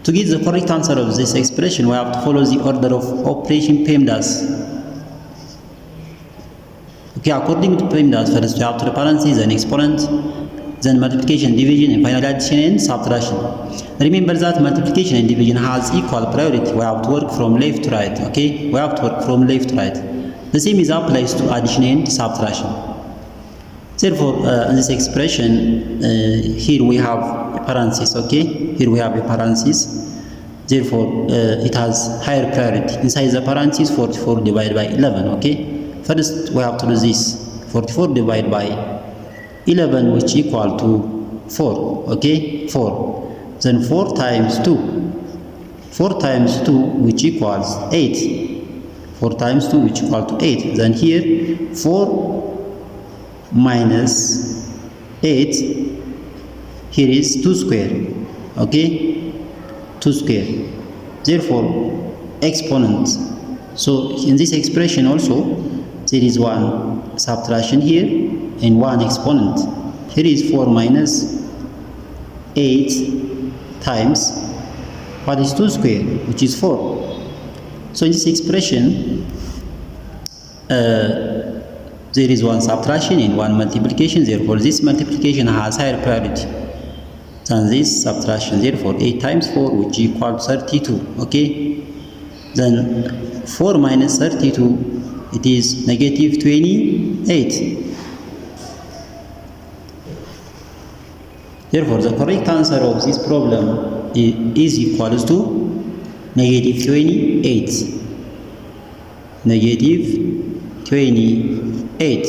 To get the correct answer of this expression, we have to follow the order of operation PEMDAS. Okay, according to PEMDAS, first we have to the parentheses, then exponent, then multiplication, division, and finally addition and subtraction. Remember that multiplication and division has equal priority. We have to work from left to right. Okay, we have to work from left to right. The same is applies to addition and subtraction. Therefore, in this expression, here we have a parenthesis. Okay, here we have a parenthesis. Therefore, it has higher priority. Inside the parenthesis, 44 divided by 11. Okay. First, we have to do this. 44 divided by 11, which equal to 4. Okay, 4. Then 4 times 2. 4 times 2, which equals 8. 4 times 2, which equal to 8. Then here, 4 minus 8. Here is 2 square. Okay, 2 square. Therefore, exponent. So in this expression also, there is one subtraction here and one exponent. Here is 4 minus 8 times what is 2 square, which is 4. So in this expression, there is one subtraction and one multiplication. Therefore, this multiplication has higher priority than this subtraction. Therefore, 8 times 4, which equals 32. Okay. Then 4 minus 32, it is negative 28. Therefore, the correct answer of this problem is equals to negative 28. Negative 28.